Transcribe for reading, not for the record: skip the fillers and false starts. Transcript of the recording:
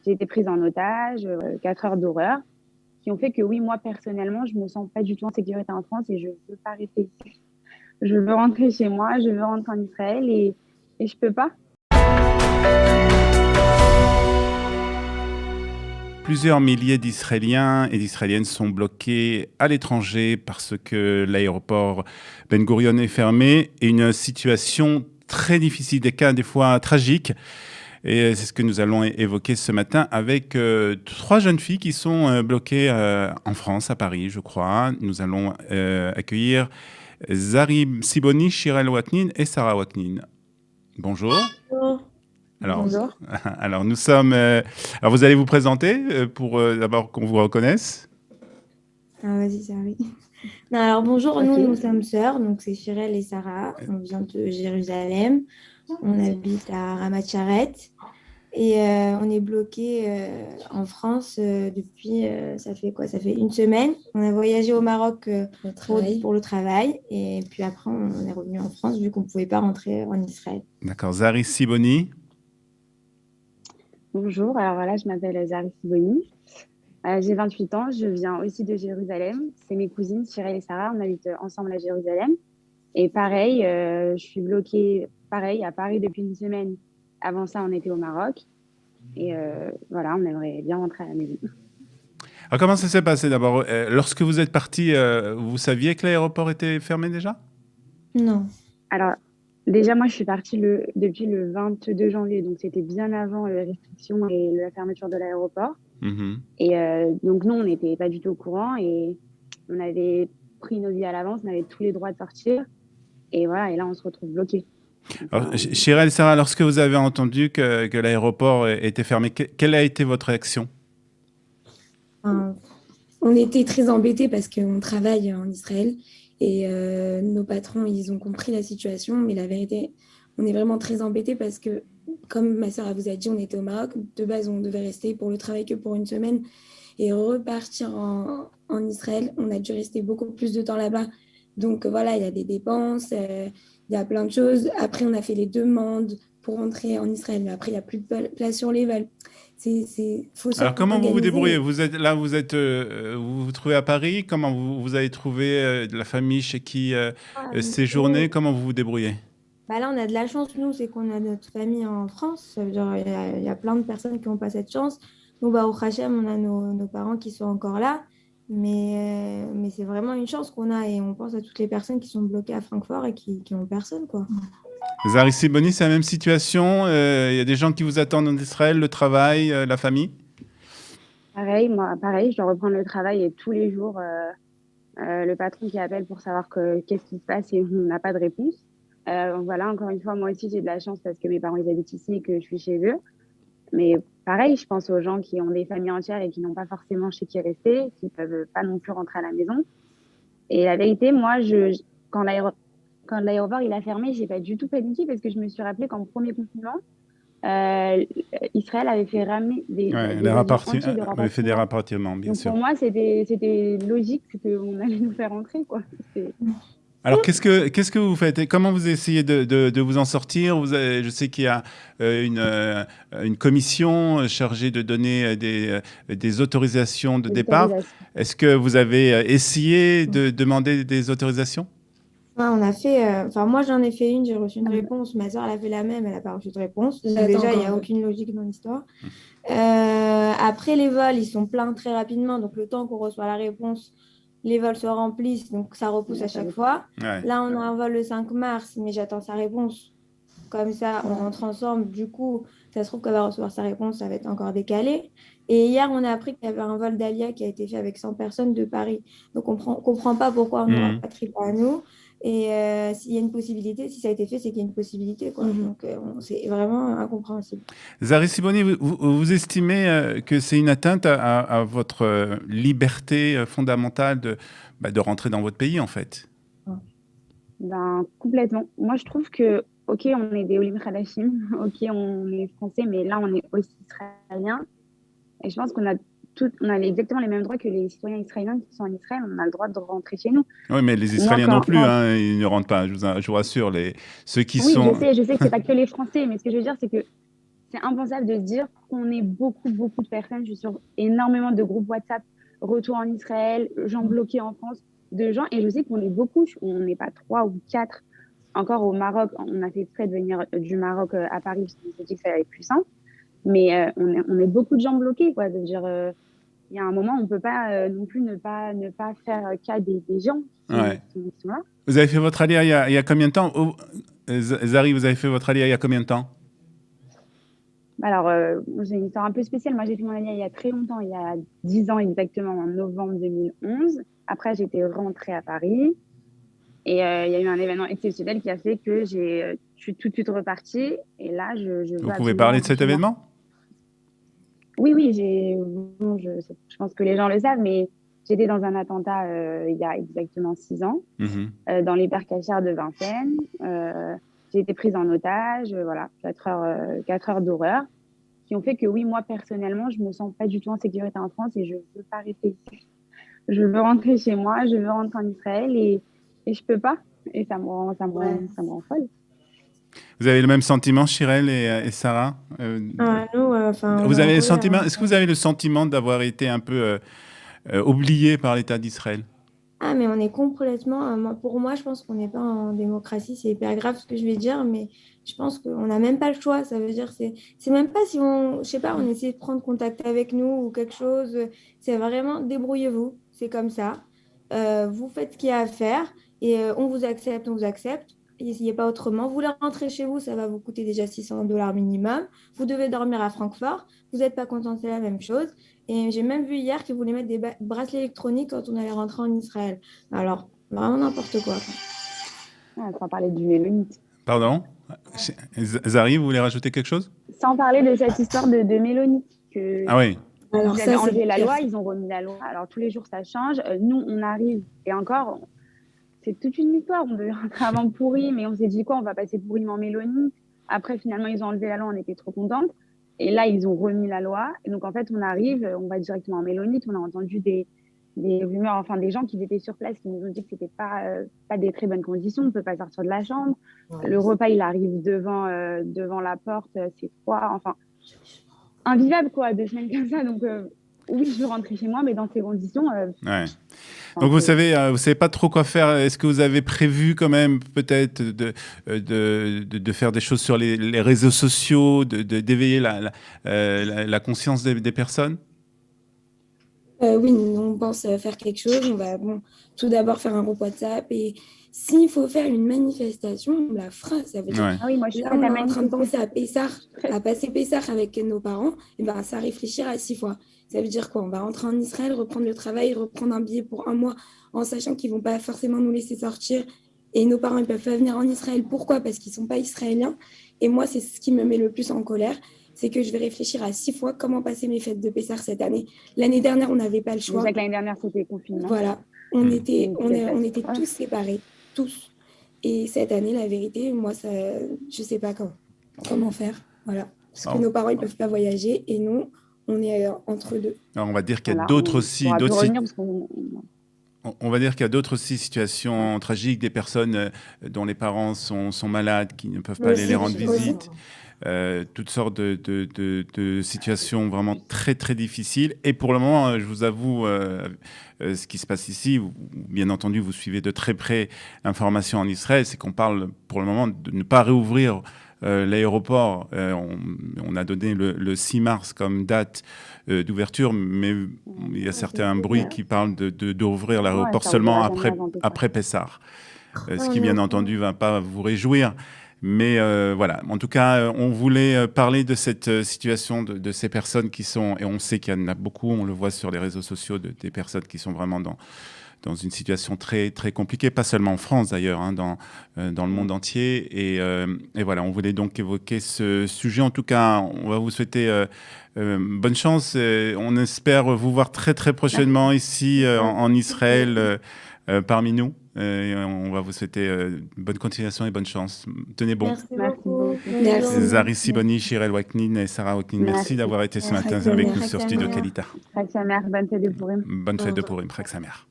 j'ai été prise en otage, 4 heures d'horreur, qui ont fait que oui, moi personnellement, je me sens pas du tout en sécurité en France et je veux pas rester ici. Je veux rentrer chez moi, je veux rentrer en Israël et je peux pas. Plusieurs milliers d'Israéliens et d'Israéliennes sont bloqués à l'étranger parce que l'aéroport Ben Gurion est fermé et une situation très difficile, des cas des fois tragiques. Et c'est ce que nous allons évoquer ce matin avec trois jeunes filles qui sont bloquées en France, à Paris, je crois. Nous allons accueillir Zari Siboni, Shirel Waknin et Sarah Waknin. Bonjour. Bonjour. Alors, Bonjour. alors nous sommes. Alors vous allez vous présenter pour d'abord qu'on vous reconnaisse. Ah, vas-y, ça oui. Non, alors bonjour, Ok. nous sommes sœurs, donc c'est Shirel et Sarah. On vient de Jérusalem. On habite à Ramat Sharet et on est bloqués en France depuis, ça fait quoi? Ça fait une semaine. On a voyagé au Maroc pour le travail et puis après on est revenu en France vu qu'on ne pouvait pas rentrer en Israël. D'accord. Zari Siboni. Bonjour, alors voilà, je m'appelle Zari Siboni. J'ai 28 ans, je viens aussi de Jérusalem. C'est mes cousines, Shirel et Sarah, on habite ensemble à Jérusalem. Et pareil, je suis bloquée pareil à Paris depuis une semaine. Avant ça, on était au Maroc. Et voilà, on aimerait bien rentrer à la maison. Alors comment ça s'est passé d'abord lorsque vous êtes parti, vous saviez que l'aéroport était fermé déjà? Non. Alors, déjà, moi, je suis partie depuis le 22 janvier, donc c'était bien avant les restrictions et la fermeture de l'aéroport. Mhm. Et donc, nous, on n'était pas du tout au courant et on avait pris nos billets à l'avance, on avait tous les droits de sortir. Et voilà, et là, on se retrouve bloqué. Alors, Shirel et Sarah, lorsque vous avez entendu que l'aéroport était fermé, quelle a été votre réaction? Enfin, on était très embêtés parce qu'on travaille en Israël et nos patrons, ils ont compris la situation. Mais la vérité, on est vraiment très embêtés parce que, comme ma sœur vous a dit, on était au Maroc. De base, on devait rester pour le travail que pour une semaine et repartir en Israël. On a dû rester beaucoup plus de temps là-bas. Donc voilà, il y a des dépenses, il y a plein de choses. Après, on a fait les demandes pour rentrer en Israël, mais après, il n'y a plus de place sur les vols. Faut Alors comment vous vous s'organiser. débrouillez? Vous êtes là, vous vous trouvez à Paris. Comment vous avez trouvé de la famille chez qui séjourner? Comment vous vous débrouillez? Bah là, on a de la chance, nous, c'est qu'on a notre famille en France. Ça veut dire, il y a plein de personnes qui n'ont pas cette chance. Nous, bah, au Hachem, on a nos parents qui sont encore là. Mais c'est vraiment une chance qu'on a et on pense à toutes les personnes qui sont bloquées à Francfort et qui n'ont personne, quoi. Zari Siboni, c'est la même situation. Il y a des gens qui vous attendent en Israël, le travail, la famille. Pareil, moi, pareil, je dois reprendre le travail et tous les jours, le patron qui appelle pour savoir qu'est-ce qui se passe et on n'a pas de réponse. Voilà, encore une fois, moi aussi, j'ai de la chance parce que mes parents, ils habitent ici et que je suis chez eux. Mais pareil, je pense aux gens qui ont des familles entières et qui n'ont pas forcément chez qui rester, qui peuvent pas non plus rentrer à la maison. Et la vérité, moi, quand l'aéroport il a fermé, j'ai pas du tout paniqué parce que je me suis rappelé qu'en premier confinement, euh, Israël avait fait ramener Ouais, des avions entiers de vous avez fait des rapatriement. rapatriements, bien Donc sûr. pour moi, c'était logique qu'on allait nous faire rentrer, quoi. Alors, qu'est-ce que vous faites et comment vous essayez de vous en sortir? Je sais qu'il y a une commission chargée de donner des autorisations de Des départ. autorisations. Est-ce que vous avez essayé de demander des autorisations? Ouais, on a fait, enfin, moi, j'en ai fait une, j'ai reçu une réponse. Ma soeur, elle a fait la même, elle n'a pas reçu de réponse. Donc, J'attends déjà, il n'y a encore. aucune logique dans l'histoire. Après, les vols, ils sont pleins très rapidement. Donc, le temps qu'on reçoit la réponse, les vols se remplissent. Donc, ça repousse à chaque fois. Ouais. Là, on a un vol le 5 mars, mais j'attends sa réponse. Comme ça, on rentre ensemble. Du coup, ça se trouve qu'elle va recevoir sa réponse, ça va être encore décalé. Et hier, on a appris qu'il y avait un vol d'Alia qui a été fait avec 100 personnes de Paris. Donc, on ne comprend pas pourquoi on ne nous Mhm. rapatrie pas à nous. Et s'il y a une possibilité, si ça a été fait, c'est qu'il y a une possibilité, quoi. Donc, c'est vraiment incompréhensible. Zari Siboni, vous estimez que c'est une atteinte à votre liberté fondamentale de rentrer dans votre pays, en fait? Ben, complètement. Moi, je trouve que, OK, on est des Olim Khalashim, OK, on est français, mais là, on est aussi israélien. Et je pense on a exactement les mêmes droits que les citoyens israéliens qui sont en Israël. On a le droit de rentrer chez nous. Oui, mais les Moi, Israéliens non plus, hein, ils ne rentrent pas, je vous rassure. Ceux qui oui, sont... je sais que c'est pas que les Français, mais ce que je veux dire, c'est que c'est impensable de se dire qu'on est beaucoup, beaucoup de personnes. Je suis sur énormément de groupes WhatsApp, retour en Israël, gens bloqués en France, de gens. Et je sais qu'on est beaucoup, on n'est pas 3 ou 4. Encore au Maroc, on a fait exprès de venir du Maroc à Paris, parce qu'on s'est dit que ça allait être plus simple. Mais on est beaucoup de gens bloqués, quoi. De dire, il y a un moment, on ne peut pas non plus ne pas faire cas des gens qui sont là. Vous avez fait votre alia il y a combien de temps? Zari, vous avez fait votre alia il y a combien de temps? Alors, j'ai une histoire un peu spéciale. Moi, j'ai fait mon alia il y a très longtemps, il y a 10 ans exactement, en novembre 2011. Après, j'étais rentrée à Paris. Et il y a eu un événement exceptionnel qui a fait que je suis tout de suite repartie. Et là, je Vous pouvez parler de cet événement? Oui, je pense que les gens le savent, mais j'étais dans un attentat il y a exactement 6 ans, dans l'hypercachère de Vincennes. J'ai été prise en otage, voilà, 4 heures d'horreur, qui ont fait que oui, moi, personnellement, je ne me sens pas du tout en sécurité en France et je ne veux pas rester ici. Je veux rentrer chez moi, je veux rentrer en Israël et je ne peux pas. Et ça me rend folle. Vous avez le même sentiment, Shirel et Sarah? Vous avez le sentiment, est-ce que vous avez le sentiment d'avoir été un peu oublié par l'État d'Israël? Ah, mais on est complètement. Pour moi, je pense qu'on n'est pas en démocratie. C'est hyper grave ce que je vais dire, mais je pense qu'on n'a même pas le choix. Ça veut dire, c'est même pas si on, je sais pas, on essaie de prendre contact avec nous ou quelque chose. C'est vraiment débrouillez-vous. C'est comme ça. Vous faites ce qu'il y a à faire et on vous accepte, on vous accepte. Il n'y a pas autrement. Vous voulez rentrer chez vous, ça va vous coûter déjà $600 minimum. Vous devez dormir à Francfort. Vous n'êtes pas content, c'est la même chose. Et j'ai même vu hier qu'ils voulaient mettre des bracelets électroniques quand on allait rentrer en Israël. Alors, vraiment n'importe quoi. Sans parler du Mélonite. Pardon? Zari, vous voulez rajouter quelque chose? Sans parler de cette histoire de Mélonite. Ah oui. Alors, ils avaient enlevé la loi, ils ont remis la loi. Alors, tous les jours, ça change. Nous, on arrive. Et encore, c'est toute une histoire. On devait rentrer avant pourri, mais on s'est dit quoi? On va passer pourri en Mélonite. Après, finalement, ils ont enlevé la loi, on était trop contentes. Et là, ils ont remis la loi. Et donc, en fait, on arrive, on va directement en Mélonite. On a entendu des rumeurs, enfin, des gens qui étaient sur place qui nous ont dit que c'était pas des très bonnes conditions. On ne peut pas sortir de la chambre. Ouais. Le repas, il arrive devant la porte. C'est froid. Enfin, invivable, quoi, 2 semaines comme ça. Donc, oui, je veux rentrer chez moi, mais dans ces conditions. Ouais. Donc, vous savez pas trop quoi faire. Est-ce que vous avez prévu quand même peut-être de faire des choses sur les réseaux sociaux, d'éveiller la conscience des personnes? Oui, on pense faire quelque chose. On va tout d'abord faire un groupe WhatsApp et s'il faut faire une manifestation, on la fera. Ça veut dire, ah oui, moi, je suis là, on est en train de penser à Pessah, à passer Pessah avec nos parents. Et ben, ça réfléchira 6 fois. Ça veut dire quoi? On va rentrer en Israël, reprendre le travail, reprendre un billet pour 1 mois en sachant qu'ils ne vont pas forcément nous laisser sortir. Et nos parents, ils ne peuvent pas venir en Israël. Pourquoi? Parce qu'ils ne sont pas israéliens. Et moi, c'est ce qui me met le plus en colère. C'est que je vais réfléchir à 6 fois comment passer mes fêtes de Pessah cette année. L'année dernière, on n'avait pas le choix. L'année dernière, c'était confinement. Voilà. On était tous séparés. Tous. Et cette année, la vérité, moi, je ne sais pas comment faire. Voilà. Parce que nos parents, ils ne peuvent pas voyager et nous, on est entre deux. Alors, on va dire qu'il y a d'autres aussi. On va dire qu'il y a d'autres aussi situations tragiques, des personnes dont les parents sont malades, qui ne peuvent pas aller les rendre visite. Toutes sortes de situations vraiment très, très difficiles. Et pour le moment, je vous avoue, ce qui se passe ici, bien entendu, vous suivez de très près l'information en Israël, c'est qu'on parle pour le moment de ne pas réouvrir l'aéroport. On a donné le 6 mars comme date d'ouverture, mais il y a certains bruits qui parlent d'ouvrir l'aéroport seulement après Pessah. Ce qui, bien entendu, ne va pas vous réjouir. Mais voilà, en tout cas, on voulait parler de cette situation de ces personnes qui sont, et on sait qu'il y en a beaucoup, on le voit sur les réseaux sociaux, des personnes qui sont vraiment dans une situation très, très compliquée, pas seulement en France d'ailleurs, hein, dans le monde entier. Et voilà, on voulait donc évoquer ce sujet. En tout cas, on va vous souhaiter bonne chance. On espère vous voir très, très prochainement ici en Israël parmi nous. On va vous souhaiter bonne continuation et bonne chance. Tenez bon. Merci beaucoup. Zari Siboni, Shirel Waknin et Sarah Waknin, merci d'avoir été ce matin avec nous sur Studio Kalita. Bonne fête de Purim. Bonne fête de Purim, Chag Sameach.